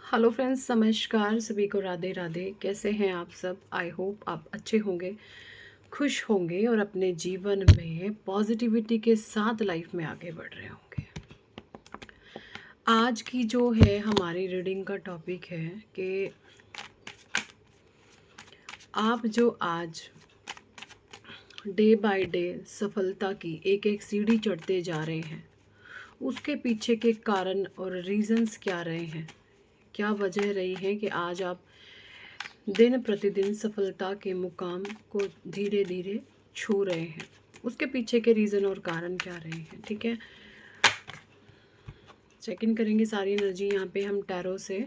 Hello friends, नमस्कार सभी को। राधे राधे। कैसे हैं आप सब? आई होप आप अच्छे होंगे, खुश होंगे और अपने जीवन में पॉजिटिविटी के साथ लाइफ में आगे बढ़ रहे होंगे। आज की जो है हमारी रीडिंग का टॉपिक है कि आप जो आज डे बाय डे सफलता की एक एक सीढ़ी चढ़ते जा रहे हैं, उसके पीछे के कारण और रीजंस क्या रहे हैं, क्या वजह रही है कि आज आप दिन प्रतिदिन सफलता के मुकाम को धीरे धीरे छू रहे हैं। उसके पीछे के रीज़न और कारण क्या रहे हैं, ठीक है। चेक इन करेंगे सारी एनर्जी यहाँ पे हम टैरो से।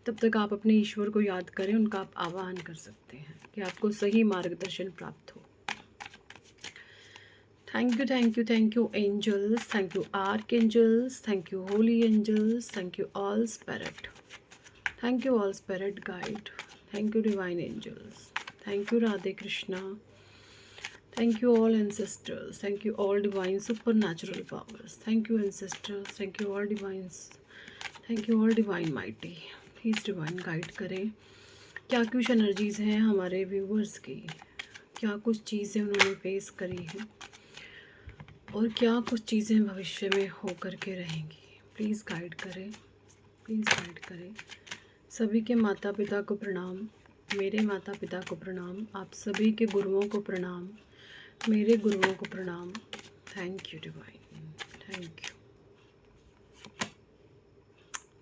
तब तक आप अपने ईश्वर को याद करें, उनका आप आवाहन कर सकते हैं कि आपको सही मार्गदर्शन प्राप्त हो। Thank you, thank you, thank you angels, thank you archangels, thank you holy angels, thank you all spirit, thank you all spirit guide, thank you divine angels, thank you Radhe Krishna, thank you all ancestors, thank you all divine supernatural powers, thank you ancestors, thank you all divines, thank you all divine mighty। Please divine guide करें क्या कुछ energies हैं हमारे viewers की, क्या कुछ चीज़ें उन्होंने फेस करी हैं और क्या कुछ चीज़ें भविष्य में हो कर के रहेंगी। प्लीज़ गाइड करें, प्लीज़ गाइड करें। सभी के माता पिता को प्रणाम, मेरे माता पिता को प्रणाम, आप सभी के गुरुओं को प्रणाम, मेरे गुरुओं को प्रणाम। Thank you divine, thank you.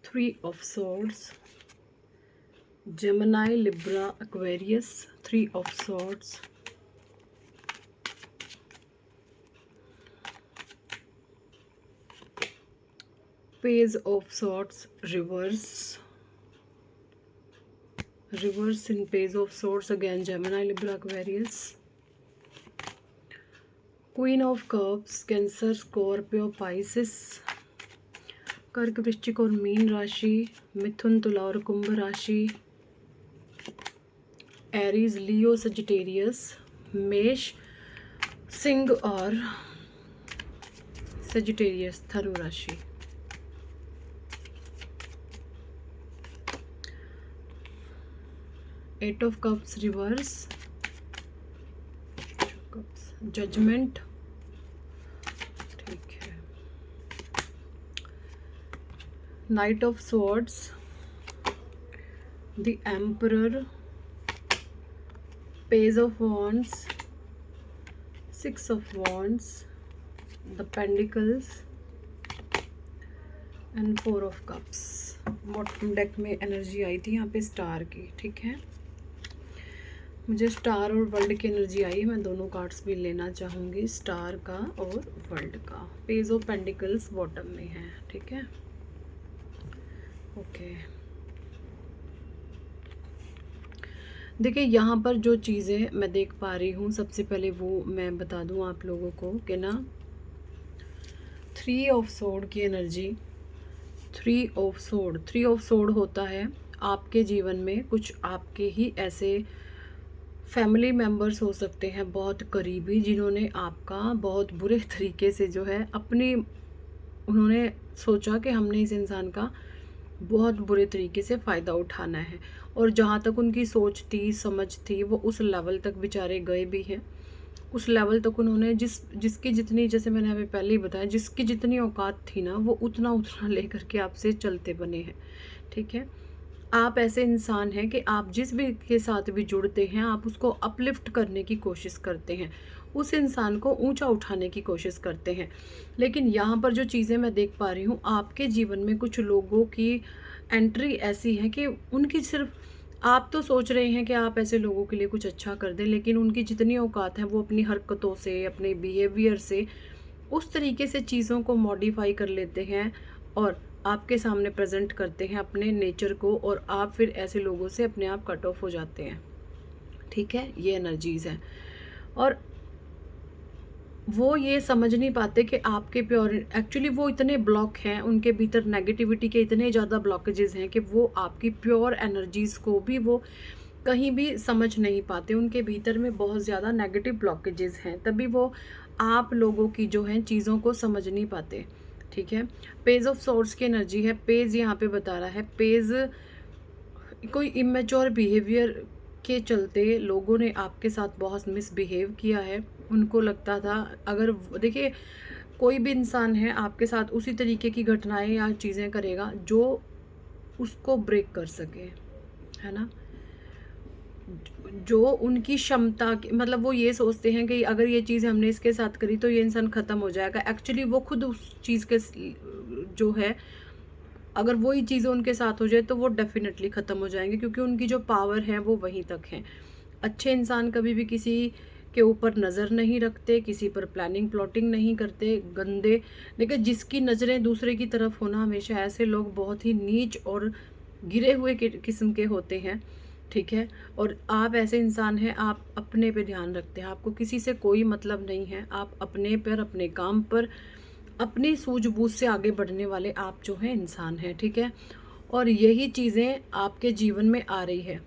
3 of swords, Gemini, Libra, Aquarius, 3 of swords, Page of swords, reverse in Page of swords again, Gemini, Libra, Aquarius, Queen of cups, Cancer, Scorpio, Pisces, कर्क, वृश्चिक और मीन राशि, मिथुन, तुला और कुंभ राशि, Aries, लियो, Sagittarius, मेष, सिंह और Sagittarius, धनु राशि। Eight of cups reverse, judgment, ठीक है। Knight of swords, the emperor, page of wands, 6 of wands, the pentacles and 4 of cups. Bottom deck में एनर्जी आई थी यहाँ पे स्टार की, ठीक है। मुझे स्टार और वर्ल्ड की एनर्जी आई है, मैं दोनों कार्ड्स भी लेना चाहूँगी, स्टार का और वर्ल्ड का। पेज ऑफ पेंडिकल्स बॉटम में है, ठीक है, ओके। देखिए यहाँ पर जो चीज़ें मैं देख पा रही हूँ, सबसे पहले वो मैं बता दूँ आप लोगों को कि ना 3 ऑफ सोर्ड की एनर्जी, 3 ऑफ सोर्ड होता है आपके जीवन में कुछ आपके ही ऐसे फैमिली मेम्बर्स हो सकते हैं बहुत करीबी, जिन्होंने आपका बहुत बुरे तरीके से जो है उन्होंने सोचा कि हमने इस इंसान का बहुत बुरे तरीके से फ़ायदा उठाना है, और जहाँ तक उनकी सोच थी, समझ थी, वो उस लेवल तक बेचारे गए भी हैं। उस लेवल तक उन्होंने जिसकी जितनी, जैसे मैंने अभी पहले ही बताया, जिसकी जितनी औकात थी ना, वो उतना उतना लेकर के आपसे चलते बने हैं, ठीक है। आप ऐसे इंसान हैं कि आप जिस भी के साथ भी जुड़ते हैं, आप उसको अपलिफ्ट करने की कोशिश करते हैं, उस इंसान को ऊंचा उठाने की कोशिश करते हैं। लेकिन यहाँ पर जो चीज़ें मैं देख पा रही हूँ, आपके जीवन में कुछ लोगों की एंट्री ऐसी है कि उनकी सिर्फ, आप तो सोच रहे हैं कि आप ऐसे लोगों के लिए कुछ अच्छा कर दें, लेकिन उनकी जितनी औकात है वो अपनी हरकतों से, अपने बिहेवियर से उस तरीके से चीज़ों को मॉडिफाई कर लेते हैं और आपके सामने प्रेजेंट करते हैं अपने नेचर को, और आप फिर ऐसे लोगों से अपने आप कट ऑफ हो जाते हैं, ठीक है। ये एनर्जीज़ हैं, और वो ये समझ नहीं पाते कि आपके प्योर, एक्चुअली वो इतने ब्लॉक हैं, उनके भीतर नेगेटिविटी के इतने ज़्यादा ब्लॉकेजेस हैं कि वो आपकी प्योर एनर्जीज़ को भी वो कहीं भी समझ नहीं पाते। उनके भीतर में बहुत ज़्यादा नेगेटिव ब्लॉकेजेस हैं, तभी वो आप लोगों की जो हैं चीज़ों को समझ नहीं पाते। ठीक है। पेज ऑफ सोर्स की एनर्जी है। पेज यहाँ पे बता रहा है, पेज कोई इमेच्योर बिहेवियर के चलते लोगों ने आपके साथ बहुत मिसबिहेव किया है। उनको लगता था, अगर देखिए कोई भी इंसान है आपके साथ उसी तरीके की घटनाएं या चीज़ें करेगा जो उसको ब्रेक कर सके, है ना। जो उनकी क्षमता मतलब वो ये सोचते हैं कि अगर ये चीज़ हमने इसके साथ करी तो ये इंसान ख़त्म हो जाएगा। एक्चुअली वो खुद उस चीज़ के जो है, अगर वही चीज़ें उनके साथ हो जाए तो वो डेफिनेटली ख़त्म हो जाएंगे, क्योंकि उनकी जो पावर है वो वहीं तक है। अच्छे इंसान कभी भी किसी के ऊपर नज़र नहीं रखते, किसी पर प्लानिंग प्लॉटिंग नहीं करते, गंदे। लेकिन जिसकी नज़रें दूसरे की तरफ होना, हमेशा ऐसे लोग बहुत ही नीच और गिरे हुए किस्म के होते हैं, ठीक है। और आप ऐसे इंसान हैं, आप अपने पे ध्यान रखते हैं, आपको किसी से कोई मतलब नहीं है, आप अपने पर, अपने काम पर, अपनी सूझबूझ से आगे बढ़ने वाले आप जो हैं इंसान हैं, ठीक है। और यही चीज़ें आपके जीवन में आ रही है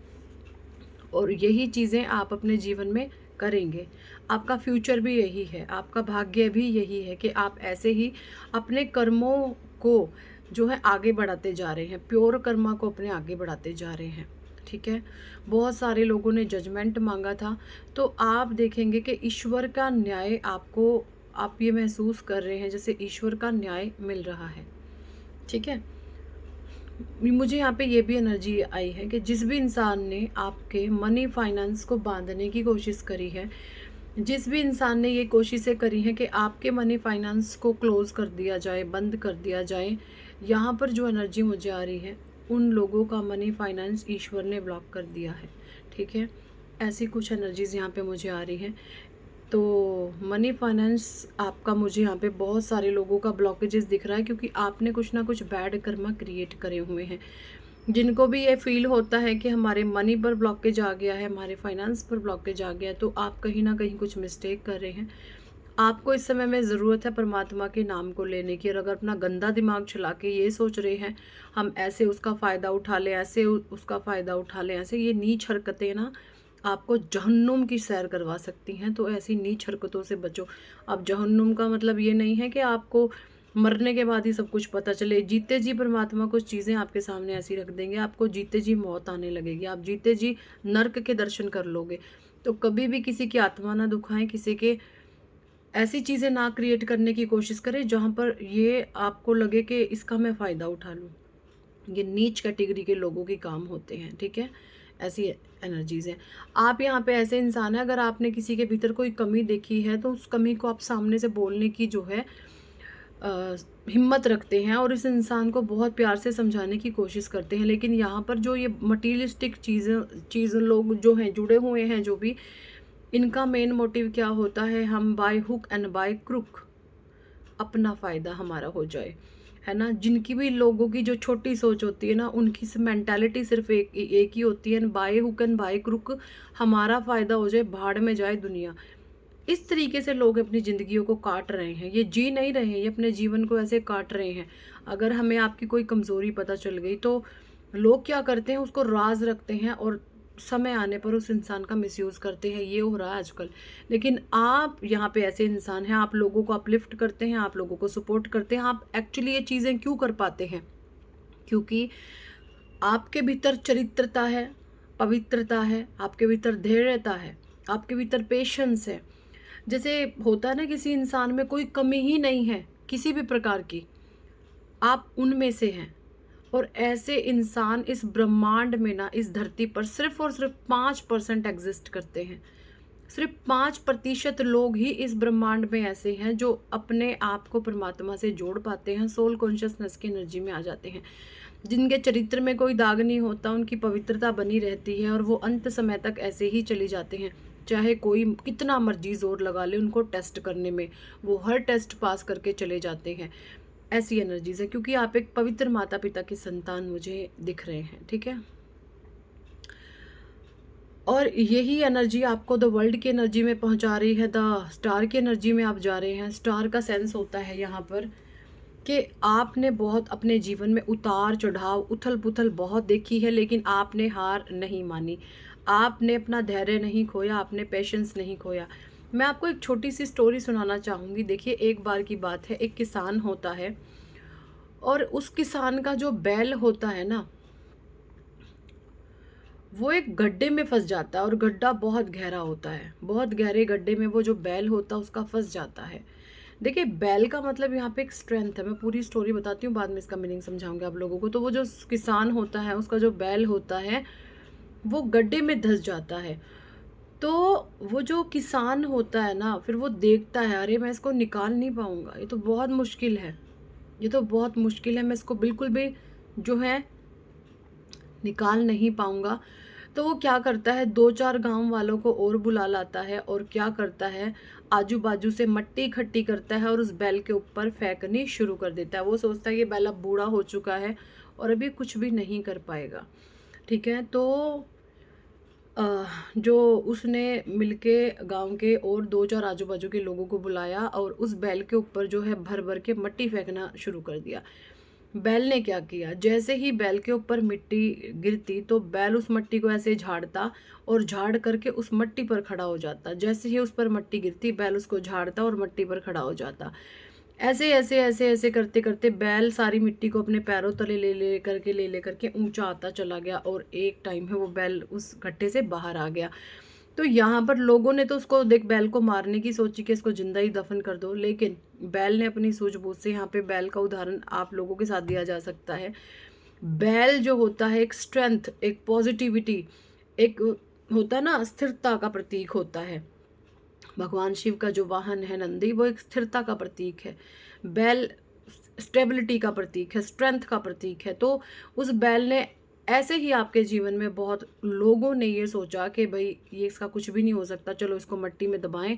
और यही चीज़ें आप अपने जीवन में करेंगे। आपका फ्यूचर भी यही है, आपका भाग्य भी यही है कि आप ऐसे ही अपने कर्मों को जो है आगे बढ़ाते जा रहे हैं, प्योर कर्मा को अपने आगे बढ़ाते जा रहे हैं, ठीक है। बहुत सारे लोगों ने जजमेंट मांगा था, तो आप देखेंगे कि ईश्वर का न्याय आपको, आप ये महसूस कर रहे हैं जैसे ईश्वर का न्याय मिल रहा है, ठीक है। मुझे यहाँ पे ये भी एनर्जी आई है कि जिस भी इंसान ने आपके मनी फाइनेंस को बांधने की कोशिश करी है, जिस भी इंसान ने ये कोशिशें करी हैं कि आपके मनी फाइनेंस को क्लोज कर दिया जाए, बंद कर दिया जाए, यहाँ पर जो एनर्जी मुझे आ रही है, उन लोगों का मनी फाइनेंस ईश्वर ने ब्लॉक कर दिया है, ठीक है। ऐसी कुछ एनर्जीज यहाँ पे मुझे आ रही हैं। तो मनी फाइनेंस आपका, मुझे यहाँ पे बहुत सारे लोगों का ब्लॉकेजेस दिख रहा है, क्योंकि आपने कुछ ना कुछ बैड कर्मा क्रिएट करे हुए हैं। जिनको भी ये फील होता है कि हमारे मनी पर ब्लॉकेज आ गया है, हमारे फाइनेंस पर ब्लॉकेज आ गया है, तो आप कहीं ना कहीं कुछ मिस्टेक कर रहे हैं। आपको इस समय में ज़रूरत है परमात्मा के नाम को लेने की। और अगर अपना गंदा दिमाग चला के ये सोच रहे हैं हम ऐसे उसका फ़ायदा उठा लें, ऐसे उसका फ़ायदा उठा लें, ऐसे, ये नीच हरकतें ना आपको जहन्नुम की सैर करवा सकती हैं। तो ऐसी नीच हरकतों से बचो। अब जहन्नुम का मतलब ये नहीं है कि आपको मरने के बाद ही सब कुछ पता चले। जीते जी परमात्मा कुछ चीज़ें आपके सामने ऐसी रख देंगे, आपको जीते जी मौत आने लगेगी, आप जीते जी नर्क के दर्शन कर लोगे। तो कभी भी किसी की आत्मा ना दुखाएं, किसी के ऐसी चीज़ें ना क्रिएट करने की कोशिश करें जहाँ पर ये आपको लगे कि इसका मैं फ़ायदा उठा लूँ। ये नीच कैटेगरी के लोगों के काम होते हैं, ठीक है। ऐसी एनर्जीज हैं। आप यहाँ पे ऐसे इंसान हैं, अगर आपने किसी के भीतर कोई कमी देखी है तो उस कमी को आप सामने से बोलने की जो है हिम्मत रखते हैं और इस इंसान को बहुत प्यार से समझाने की कोशिश करते हैं। लेकिन यहाँ पर जो ये मटीरियलिस्टिक चीज़ लोग जो हैं जुड़े हुए हैं, जो भी इनका मेन मोटिव क्या होता है, हम by hook and by crook अपना फ़ायदा हमारा हो जाए, है ना। जिनकी भी लोगों की जो छोटी सोच होती है ना, उनकी मेंटालिटी सिर्फ एक ही होती है, by hook and by crook हमारा फ़ायदा हो जाए, भाड़ में जाए दुनिया। इस तरीके से लोग अपनी ज़िंदगियों को काट रहे हैं, ये जी नहीं रहे हैं, ये अपने जीवन को ऐसे काट रहे हैं। अगर हमें आपकी कोई कमज़ोरी पता चल गई तो लोग क्या करते हैं, उसको राज रखते हैं और समय आने पर उस इंसान का मिसयूज़ करते हैं। ये हो रहा है आजकल। लेकिन आप यहाँ पे ऐसे इंसान हैं, आप लोगों को अपलिफ्ट करते हैं, आप लोगों को सपोर्ट करते हैं। आप एक्चुअली ये चीज़ें क्यों कर पाते हैं? क्योंकि आपके भीतर चरित्रता है, पवित्रता है, आपके भीतर धैर्यता है, आपके भीतर पेशेंस है। जैसे होता है ना, किसी इंसान में कोई कमी ही नहीं है किसी भी प्रकार की, आप उनमें से हैं। और ऐसे इंसान इस ब्रह्मांड में ना, इस धरती पर सिर्फ और सिर्फ 5% एग्जिस्ट करते हैं। सिर्फ 5% लोग ही इस ब्रह्मांड में ऐसे हैं जो अपने आप को परमात्मा से जोड़ पाते हैं, सोल कॉन्शियसनेस की एनर्जी में आ जाते हैं। जिनके चरित्र में कोई दाग नहीं होता, उनकी पवित्रता बनी रहती है और वो अंत समय तक ऐसे ही चली जाते हैं। चाहे कोई कितना मर्जी जोर लगा ले उनको टेस्ट करने में, वो हर टेस्ट पास करके चले जाते हैं। ऐसी एनर्जीज है, क्योंकि आप एक पवित्र माता पिता की संतान मुझे दिख रहे हैं, ठीक है। और यही एनर्जी आपको द वर्ल्ड की एनर्जी में पहुंचा रही है, द स्टार की एनर्जी में आप जा रहे हैं। स्टार का सेंस होता है यहाँ पर कि आपने बहुत अपने जीवन में उतार चढ़ाव, उथल पुथल बहुत देखी है, लेकिन आपने हार नहीं मानी, आपने अपना धैर्य नहीं खोया, आपने पेशेंस नहीं खोया। मैं आपको एक छोटी सी स्टोरी सुनाना चाहूँगी। देखिए, एक बार की बात है, एक किसान होता है, और उस किसान का जो बैल होता है ना, वो एक गड्ढे में फंस जाता है, और गड्ढा बहुत गहरा होता है, बहुत गहरे गड्ढे में वो जो बैल होता है उसका फंस जाता है। देखिए, बैल का मतलब यहाँ पे एक स्ट्रेंथ है। मैं पूरी स्टोरी बताती हूँ, बाद में इसका मीनिंग समझाऊंगी आप लोगों को। तो वो जो किसान होता है, उसका जो बैल होता है वो गड्ढे में धंस जाता है। तो वो जो किसान होता है ना, फिर वो देखता है, अरे मैं इसको निकाल नहीं पाऊंगा, ये तो बहुत मुश्किल है, ये तो बहुत मुश्किल है, मैं इसको बिल्कुल भी जो है निकाल नहीं पाऊंगा। तो वो क्या करता है, दो चार गांव वालों को और बुला लाता है, और क्या करता है, आजू बाजू से मट्टी इकट्ठी करता है और उस बैल के ऊपर फेंकनी शुरू कर देता है। वो सोचता है कि बैल अब बूढ़ा हो चुका है और अभी कुछ भी नहीं कर पाएगा। ठीक है, तो जो उसने मिलके गांव के और दो चार आजू बाजू के लोगों को बुलाया और उस बैल के ऊपर जो है भर भर के मट्टी फेंकना शुरू कर दिया। बैल ने क्या किया, जैसे ही बैल के ऊपर मिट्टी गिरती तो बैल उस मट्टी को ऐसे झाड़ता और झाड़ करके उस मट्टी पर खड़ा हो जाता। जैसे ही उस पर मट्टी गिरती, बैल उसको झाड़ता और मट्टी पर खड़ा हो जाता। ऐसे ऐसे ऐसे ऐसे करते करते बैल सारी मिट्टी को अपने पैरों तले ले ले करके ऊंचा आता चला गया, और एक टाइम में वो बैल उस गड्ढे से बाहर आ गया। तो यहाँ पर लोगों ने तो उसको देख बैल को मारने की सोची कि इसको जिंदा ही दफन कर दो, लेकिन बैल ने अपनी सूझबूझ से, यहाँ पे बैल का उदाहरण आप लोगों के साथ दिया जा सकता है। बैल जो होता है एक स्ट्रेंथ, एक पॉजिटिविटी, एक होता है ना, स्थिरता का प्रतीक होता है। भगवान शिव का जो वाहन है नंदी, वो एक स्थिरता का प्रतीक है। बैल स्टेबिलिटी का प्रतीक है, स्ट्रेंथ का प्रतीक है। तो उस बैल ने, ऐसे ही आपके जीवन में बहुत लोगों ने ये सोचा कि भाई ये इसका कुछ भी नहीं हो सकता, चलो इसको मट्टी में दबाएं,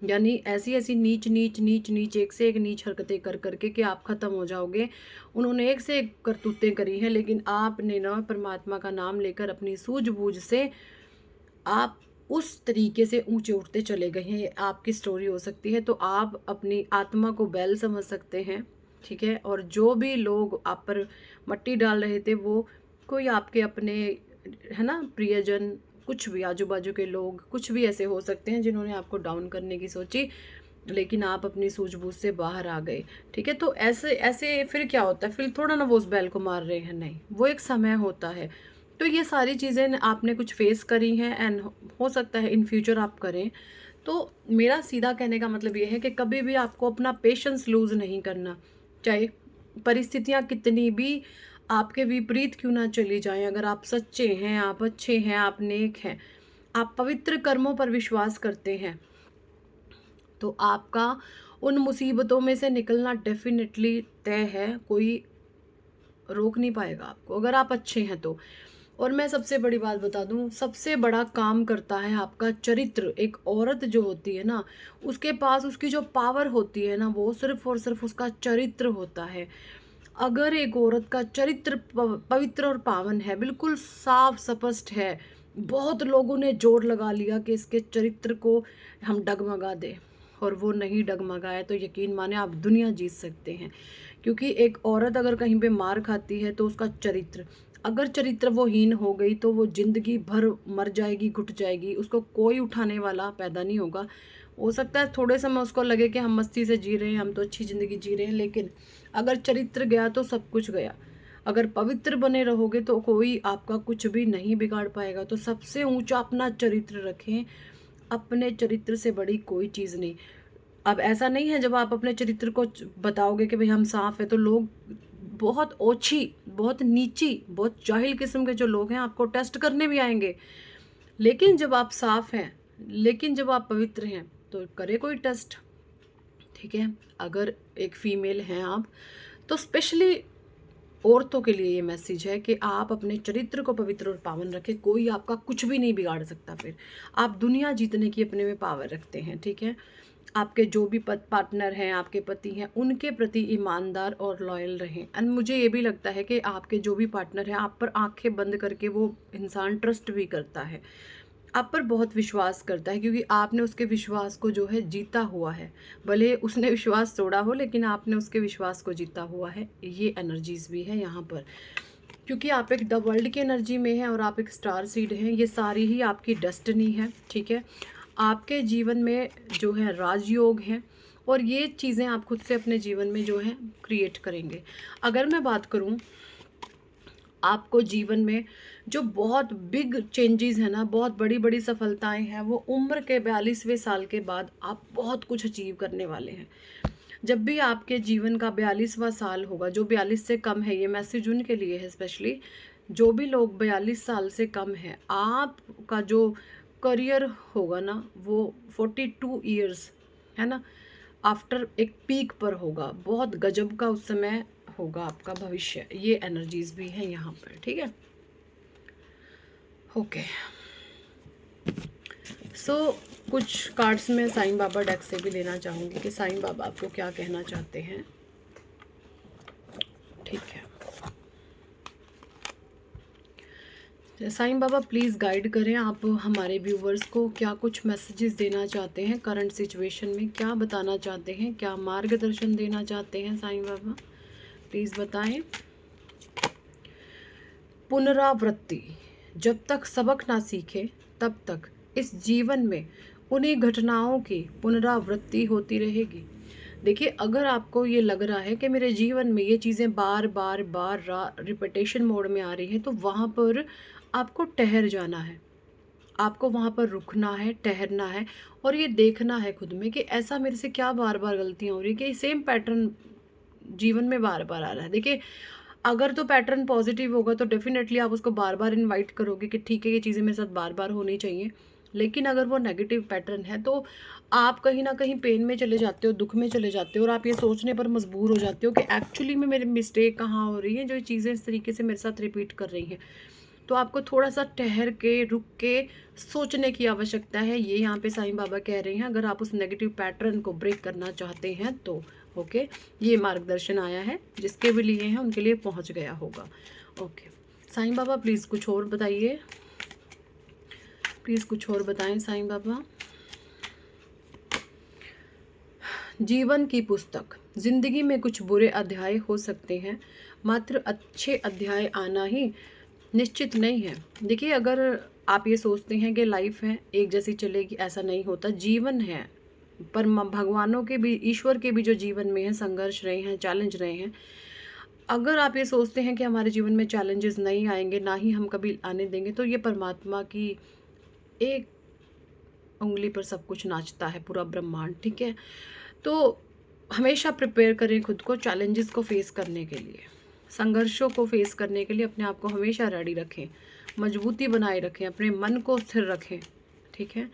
यानी ऐसी ऐसी नीच नीच नीच नीच, एक से एक नीच हरकतें कर करके कि आप खत्म हो जाओगे। उन्होंने एक से एक करतूतें करी हैं, लेकिन आपने ना परमात्मा का नाम लेकर अपनी सूझबूझ से आप उस तरीके से ऊंचे उठते चले गए हैं। ये आपकी स्टोरी हो सकती है। तो आप अपनी आत्मा को बैल समझ सकते हैं, ठीक है। और जो भी लोग आप पर मट्टी डाल रहे थे, वो कोई आपके अपने, है ना, प्रियजन, कुछ भी आजू बाजू के लोग, कुछ भी ऐसे हो सकते हैं जिन्होंने आपको डाउन करने की सोची, लेकिन आप अपनी सूझबूझ से बाहर आ गए। ठीक है, तो ऐसे ऐसे फिर क्या होता है, फिर थोड़ा ना वो उस बैल को मार रहे हैं, नहीं, वो एक समय होता है। तो ये सारी चीज़ें आपने कुछ फेस करी हैं, एंड हो सकता है इन फ्यूचर आप करें। तो मेरा सीधा कहने का मतलब ये है कि कभी भी आपको अपना पेशेंस लूज़ नहीं करना, चाहे परिस्थितियाँ कितनी भी आपके विपरीत क्यों ना चली जाएं। अगर आप सच्चे हैं, आप अच्छे हैं, आप नेक हैं, आप पवित्र कर्मों पर विश्वास करते हैं, तो आपका उन मुसीबतों में से निकलना डेफिनेटली तय है। कोई रोक नहीं पाएगा आपको, अगर आप अच्छे हैं तो। और मैं सबसे बड़ी बात बता दूं, सबसे बड़ा काम करता है आपका चरित्र। एक औरत जो होती है ना, उसके पास उसकी जो पावर होती है ना, वो सिर्फ और सिर्फ उसका चरित्र होता है। अगर एक औरत का चरित्र पवित्र और पावन है, बिल्कुल साफ स्पष्ट है, बहुत लोगों ने जोर लगा लिया कि इसके चरित्र को हम डगमगा दें, और वो नहीं डगमगाए, तो यकीन माने आप दुनिया जीत सकते हैं। क्योंकि एक औरत अगर कहीं पे मार खाती है तो उसका चरित्र, अगर चरित्र वो हीन हो गई तो वो जिंदगी भर मर जाएगी, घुट जाएगी, उसको कोई उठाने वाला पैदा नहीं होगा। हो सकता है थोड़े समय उसको लगे कि हम मस्ती से जी रहे हैं, हम तो अच्छी ज़िंदगी जी रहे हैं, लेकिन अगर चरित्र गया तो सब कुछ गया। अगर पवित्र बने रहोगे तो कोई आपका कुछ भी नहीं बिगाड़ पाएगा। तो सबसे ऊंचा अपना चरित्र रखें, अपने चरित्र से बड़ी कोई चीज़ नहीं। अब ऐसा नहीं है, जब आप अपने चरित्र को बताओगे कि भाई हम साफ है, तो लोग बहुत ओछी, बहुत नीची, बहुत जाहिल किस्म के जो लोग हैं आपको टेस्ट करने भी आएंगे। लेकिन जब आप साफ हैं, लेकिन जब आप पवित्र हैं, तो करे कोई टेस्ट। ठीक है, अगर एक फीमेल हैं आप, तो स्पेशली औरतों के लिए ये मैसेज है कि आप अपने चरित्र को पवित्र और पावन रखें, कोई आपका कुछ भी नहीं बिगाड़ सकता। फिर आप दुनिया जीतने की अपने में पावर रखते हैं। ठीक है, आपके जो भी पार्टनर हैं, आपके पति हैं, उनके प्रति ईमानदार और लॉयल रहें। एंड मुझे ये भी लगता है कि आपके जो भी पार्टनर हैं, आप पर आंखें बंद करके वो इंसान ट्रस्ट भी करता है, आप पर बहुत विश्वास करता है, क्योंकि आपने उसके विश्वास को जो है जीता हुआ है। भले उसने विश्वास तोड़ा हो, लेकिन आपने उसके विश्वास को जीता हुआ है। ये एनर्जीज भी है यहाँ पर, क्योंकि आप एक द वर्ल्ड की एनर्जी में हैं और आप एक स्टार सीड हैं। ये सारी ही आपकी डेस्टिनी है। ठीक है, आपके जीवन में जो है राजयोग हैं, और ये चीज़ें आप खुद से अपने जीवन में जो है क्रिएट करेंगे। अगर मैं बात करूँ आपको जीवन में जो बहुत बिग चेंजेस है ना, बहुत बड़ी बड़ी सफलताएं हैं, वो उम्र के 42वें साल के बाद आप बहुत कुछ अचीव करने वाले हैं। जब भी आपके जीवन का 42वां साल होगा, जो 42 से कम है, ये मैसेज उनके लिए है स्पेशली, जो भी लोग 42 साल से कम है, आपका जो करियर होगा ना वो 42 ईयर्स है ना, आफ्टर एक पीक पर होगा, बहुत गजब का उस समय होगा आपका भविष्य। ये एनर्जीज भी हैं यहाँ पर, ठीक है। ओके, सो कुछ कार्ड्स में साईं बाबा डेक से भी लेना चाहूँगी कि साईं बाबा आपको क्या कहना चाहते हैं। ठीक है, साईं बाबा प्लीज़ गाइड करें आप हमारे व्यूवर्स को, क्या कुछ मैसेजेस देना चाहते हैं करंट सिचुएशन में, क्या बताना चाहते हैं, क्या मार्गदर्शन देना चाहते हैं साईं बाबा, प्लीज़ बताएं। पुनरावृत्ति, जब तक सबक ना सीखे तब तक इस जीवन में उन्हीं घटनाओं की पुनरावृत्ति होती रहेगी। देखिए, अगर आपको ये लग रहा है कि मेरे जीवन में ये चीज़ें बार बार बार रिपीटेशन मोड में आ रही हैं, तो वहाँ पर आपको ठहर जाना है, आपको वहाँ पर रुकना है, ठहरना है और ये देखना है खुद में कि ऐसा मेरे से क्या बार बार गलतियाँ हो रही है कि सेम पैटर्न जीवन में बार बार आ रहा है। देखिए, अगर तो पैटर्न पॉजिटिव होगा तो डेफिनेटली आप उसको बार बार इनवाइट करोगे कि ठीक है, ये चीज़ें मेरे साथ बार बार होनी चाहिए। लेकिन अगर वो नेगेटिव पैटर्न है तो आप कहीं ना कहीं पेन में चले जाते हो, दुख में चले जाते हो और आप ये सोचने पर मजबूर हो जाते हो कि एक्चुअली में मेरी मिस्टेक कहाँ हो रही है, जो ये चीज़ें इस तरीके से मेरे साथ रिपीट कर रही हैं। तो आपको थोड़ा सा ठहर के, रुक के सोचने की आवश्यकता है, ये यहाँ पे साईं बाबा कह रहे हैं, अगर आप उस नेगेटिव पैटर्न को ब्रेक करना चाहते हैं तो। ओके, ये मार्गदर्शन आया है, जिसके भी लिए हैं उनके लिए पहुँच गया होगा। ओके, साईं बाबा प्लीज़ कुछ और बताइए, प्लीज़ कुछ और बताएं साईं बाबा। जीवन की पुस्तक, जिंदगी में कुछ बुरे अध्याय हो सकते हैं, मात्र अच्छे अध्याय आना ही निश्चित नहीं है। देखिए, अगर आप ये सोचते हैं कि लाइफ है एक जैसी चलेगी, ऐसा नहीं होता। जीवन है, पर भगवानों के भी, ईश्वर के भी जो जीवन में है संघर्ष रहे हैं, चैलेंज रहे हैं। अगर आप ये सोचते हैं कि हमारे जीवन में चैलेंजेस नहीं आएंगे, ना ही हम कभी आने देंगे, तो ये परमात्मा की एक उंगली पर सब कुछ नाचता है, पूरा ब्रह्मांड, ठीक है। तो हमेशा प्रिपेयर करें खुद को चैलेंजेस को फेस करने के लिए, संघर्षों को फेस करने के लिए अपने आप को हमेशा रेडी रखें, मजबूती बनाए रखें, अपने मन को स्थिर रखें, ठीक है।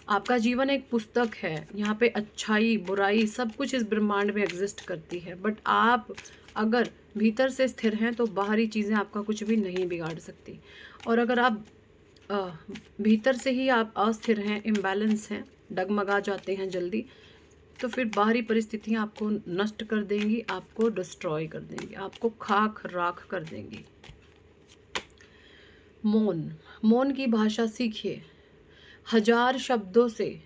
आपका जीवन एक पुस्तक है, यहाँ पे अच्छाई बुराई सब कुछ इस ब्रह्मांड में एग्जिस्ट करती है, बट आप अगर भीतर से स्थिर हैं तो बाहरी चीज़ें आपका कुछ भी नहीं बिगाड़ सकती। और अगर आप भीतर से ही आप अस्थिर हैं, इम्बैलेंस हैं, डगमगा जाते हैं जल्दी, तो फिर बाहरी परिस्थितियाँ आपको नष्ट कर देंगी, आपको डिस्ट्रॉय कर देंगी, आपको खाक राख कर देंगी। मौन, मौन की भाषा सीखिए, 1000 शब्दों से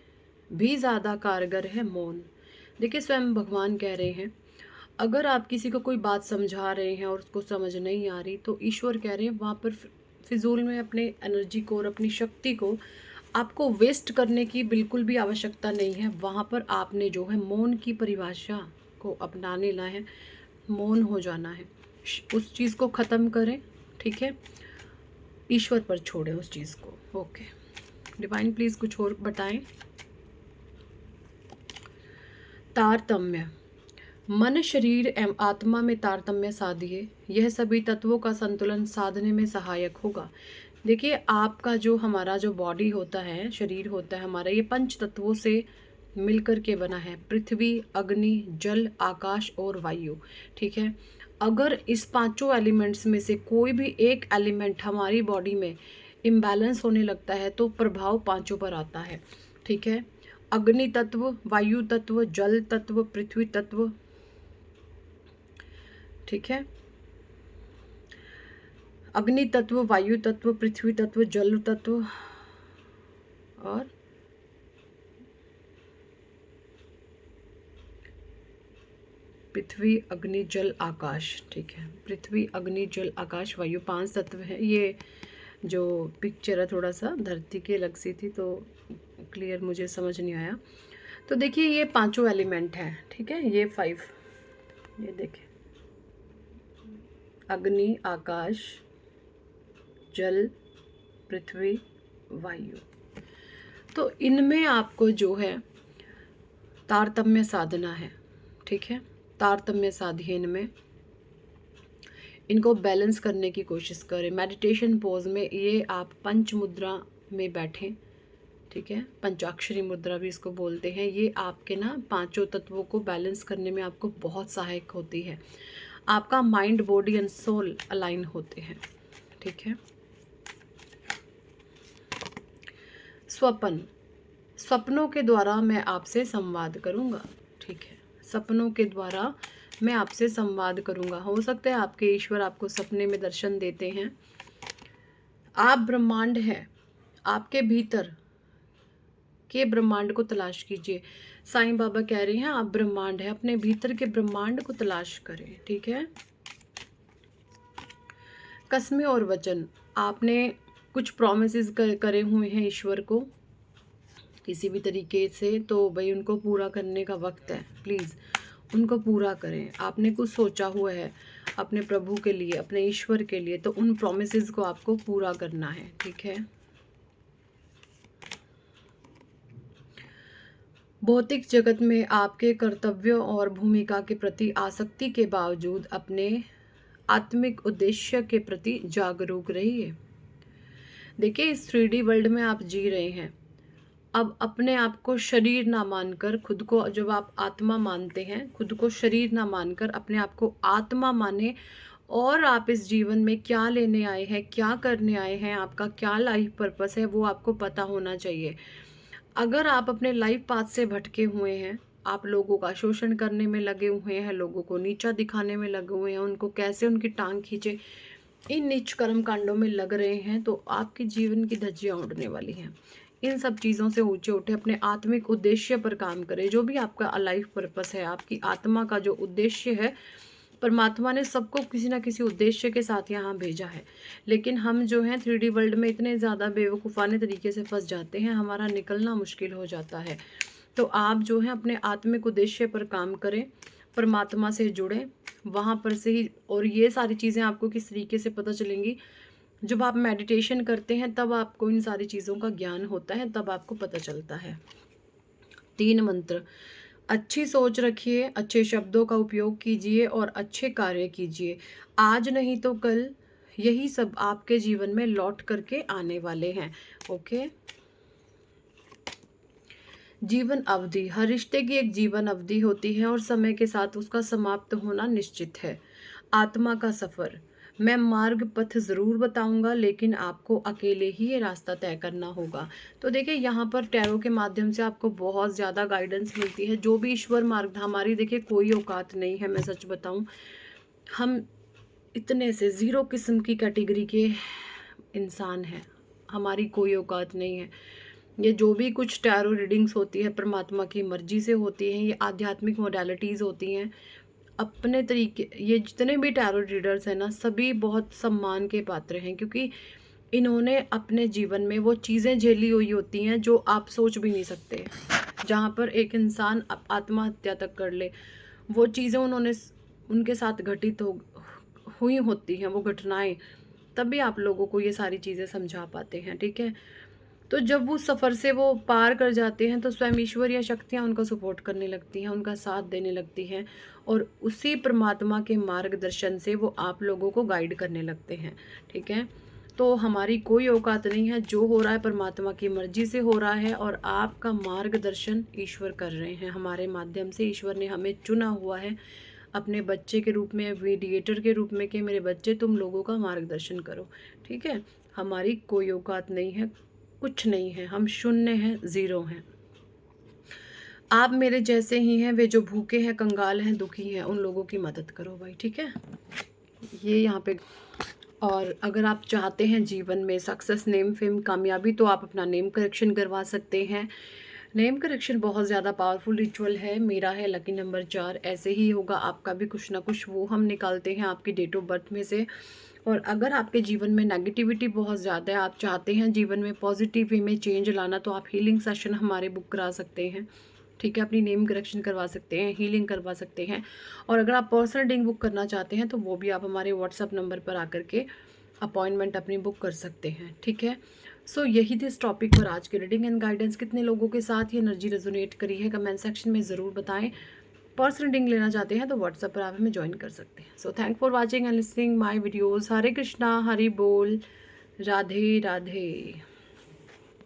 भी ज़्यादा कारगर है मौन। देखिए, स्वयं भगवान कह रहे हैं, अगर आप किसी को कोई बात समझा रहे हैं और उसको समझ नहीं आ रही, तो ईश्वर कह रहे हैं वहाँ पर फिजूल में अपने एनर्जी को और अपनी शक्ति को आपको वेस्ट करने की बिल्कुल भी आवश्यकता नहीं है। वहाँ पर आपने जो है मौन की परिभाषा को अपनाने ला है, मौन हो जाना है, उस चीज़ को ख़त्म करें, ठीक है, ईश्वर पर छोड़ें उस चीज़ को। ओके, डिवाइन प्लीज़ कुछ और बताएं। तारतम्य, मन, शरीर एवं आत्मा में तारतम्य साधिए, यह सभी तत्वों का संतुलन साधने में सहायक होगा। देखिए, आपका जो हमारा जो बॉडी होता है, शरीर होता है हमारा, ये 5 तत्वों से मिलकर के बना है, पृथ्वी, अग्नि, जल, आकाश और वायु, ठीक है। अगर इस 5 एलिमेंट्स में से कोई भी एक एलिमेंट हमारी बॉडी में इम्बैलेंस होने लगता है तो प्रभाव 5 पर आता है, ठीक है। अग्नि तत्व, वायु तत्व, जल तत्व, पृथ्वी तत्व, ठीक है, अग्नि तत्व, वायु तत्व, पृथ्वी तत्व, जल तत्व और पृथ्वी, अग्नि, जल, आकाश, ठीक है। पृथ्वी, अग्नि, जल, आकाश, वायु 5 तत्व है। ये जो पिक्चर है थोड़ा सा धरती की अलग सी थी तो क्लियर मुझे समझ नहीं आया। तो देखिए ये पांचों एलिमेंट हैं, ठीक है, ये 5, ये देखिए अग्नि, आकाश, जल, पृथ्वी, वायु। तो इनमें आपको जो है तारतम्य साधना है, ठीक है, तारतम्य साधिए इनमें, इनको बैलेंस करने की कोशिश करें। मेडिटेशन पोज में ये आप पंच मुद्रा में बैठें, ठीक है, पंचाक्षरी मुद्रा भी इसको बोलते हैं। ये आपके ना पांचों तत्वों को बैलेंस करने में आपको बहुत सहायक होती है। आपका mind, body and soul align होते हैं, ठीक है। सपनों के द्वारा मैं आपसे संवाद करूंगा, ठीक है, सपनों के द्वारा मैं आपसे संवाद करूंगा। हो सकता है आपके ईश्वर आपको सपने में दर्शन देते हैं। आप ब्रह्मांड हैं, आपके भीतर के ब्रह्मांड को तलाश कीजिए। साईं बाबा कह रहे हैं आप ब्रह्मांड है, अपने भीतर के ब्रह्मांड को तलाश करें, ठीक है। कस्में और वचन, आपने कुछ प्रॉमिसेस करे हुए हैं ईश्वर को किसी भी तरीके से, तो भाई उनको पूरा करने का वक्त है। प्लीज़ उनको पूरा करें। आपने कुछ सोचा हुआ है अपने प्रभु के लिए, अपने ईश्वर के लिए, तो उन प्रॉमिसेस को आपको पूरा करना है, ठीक है। भौतिक जगत में आपके कर्तव्यों और भूमिका के प्रति आसक्ति के बावजूद अपने आत्मिक उद्देश्य के प्रति जागरूक रहिए। देखिए इस 3D वर्ल्ड में आप जी रहे हैं। अब अपने आप को शरीर ना मानकर, खुद को जब आप आत्मा मानते हैं, खुद को शरीर ना मानकर अपने आप को आत्मा माने, और आप इस जीवन में क्या लेने आए हैं, क्या करने आए हैं, आपका क्या लाइफ पर्पस है, वो आपको पता होना चाहिए। अगर आप अपने लाइफ पाथ से भटके हुए हैं, आप लोगों का शोषण करने में लगे हुए हैं, लोगों को नीचा दिखाने में लगे हुए हैं, उनको कैसे उनकी टांग खींचे, इन नीच कर्म कांडों में लग रहे हैं, तो आपके जीवन की धज्जियां उड़ने वाली हैं। इन सब चीज़ों से ऊंचे उठे, अपने आत्मिक उद्देश्य पर काम करें। जो भी आपका लाइफ पर्पस है, आपकी आत्मा का जो उद्देश्य है, परमात्मा ने सबको किसी ना किसी उद्देश्य के साथ यहाँ भेजा है। लेकिन हम जो हैं 3D वर्ल्ड में इतने ज़्यादा बेवकूफ़ाने तरीके से फंस जाते हैं, हमारा निकलना मुश्किल हो जाता है। तो आप जो है अपने आत्मिक उद्देश्य पर काम करें, परमात्मा से जुड़ें, वहाँ पर से ही। और ये सारी चीज़ें आपको किस तरीके से पता चलेंगी, जब आप मेडिटेशन करते हैं तब आपको इन सारी चीज़ों का ज्ञान होता है, तब आपको पता चलता है। 3 मंत्र, अच्छी सोच रखिए, अच्छे शब्दों का उपयोग कीजिए और अच्छे कार्य कीजिए। आज नहीं तो कल यही सब आपके जीवन में लौट करके आने वाले हैं। ओके। जीवन अवधि, हर रिश्ते की एक जीवन अवधि होती है और समय के साथ उसका समाप्त होना निश्चित है। आत्मा का सफर, मैं मार्ग पथ ज़रूर बताऊंगा, लेकिन आपको अकेले ही ये रास्ता तय करना होगा। तो देखिए यहाँ पर टैरो के माध्यम से आपको बहुत ज़्यादा गाइडेंस मिलती है। जो भी ईश्वर मार्ग, हमारी देखिए कोई औकात नहीं है, मैं सच बताऊं, हम इतने से 0 किस्म की कैटेगरी के इंसान हैं, हमारी कोई औकात नहीं है। ये जो भी कुछ टैरो रीडिंग्स होती है परमात्मा की मर्जी से होती हैं, ये आध्यात्मिक मोडालिटीज़ होती हैं अपने तरीके। ये जितने भी टैरो रीडर्स हैं ना, सभी बहुत सम्मान के पात्र हैं, क्योंकि इन्होंने अपने जीवन में वो चीज़ें झेली हुई होती हैं जो आप सोच भी नहीं सकते। जहाँ पर एक इंसान आत्महत्या तक कर ले, वो चीज़ें उन्होंने उनके साथ घटित हुई होती हैं, वो घटनाएं, तभी आप लोगों को ये सारी चीज़ें समझा पाते हैं, ठीक है। तो जब वो सफ़र से वो पार कर जाते हैं, तो स्वयं ईश्वरीय शक्तियाँ उनका सपोर्ट करने लगती हैं, उनका साथ देने लगती हैं, और उसी परमात्मा के मार्गदर्शन से वो आप लोगों को गाइड करने लगते हैं, ठीक है। तो हमारी कोई औकात नहीं है, जो हो रहा है परमात्मा की मर्जी से हो रहा है, और आपका मार्गदर्शन ईश्वर कर रहे हैं हमारे माध्यम से। ईश्वर ने हमें चुना हुआ है अपने बच्चे के रूप में, मीडिएटर के रूप में, कि मेरे बच्चे तुम लोगों का मार्गदर्शन करो, ठीक है। हमारी कोई औकात नहीं है, कुछ नहीं है, हम शून्य हैं, 0 हैं। आप मेरे जैसे ही हैं, वे जो भूखे हैं, कंगाल हैं, दुखी हैं, उन लोगों की मदद करो भाई, ठीक है। ये यहाँ पे, और अगर आप चाहते हैं जीवन में सक्सेस, नेम, फेम, कामयाबी, तो आप अपना नेम करेक्शन करवा सकते हैं। नेम करेक्शन बहुत ज़्यादा पावरफुल रिचुअल है। मेरा है लकी नंबर 4, ऐसे ही होगा आपका भी कुछ ना कुछ, वो हम निकालते हैं आपकी डेट ऑफ बर्थ में से। और अगर आपके जीवन में नेगेटिविटी बहुत ज़्यादा है, आप चाहते हैं जीवन में पॉजिटिव वे में चेंज लाना, तो आप हीलिंग सेशन हमारे बुक करा सकते हैं, ठीक है, अपनी नेम करेक्शन करवा सकते हैं, हीलिंग करवा सकते हैं। और अगर आप पर्सनल रीडिंग बुक करना चाहते हैं तो वो भी आप हमारे व्हाट्सअप नंबर पर आकर के अपॉइंटमेंट अपनी बुक कर सकते हैं। ठीक है, सो यही थी इस टॉपिक पर आज की रीडिंग एंड गाइडेंस। कितने लोगों के साथ ये एनर्जी रेजोनेट करी है कमेंट सेक्शन में ज़रूर बताएं। पर्सनल रीडिंग लेना चाहते हैं तो व्हाट्सएप पर आप हमें ज्वाइन कर सकते हैं। So thank for watching and listening my videos. Hare Krishna, Hari बोल, राधे राधे।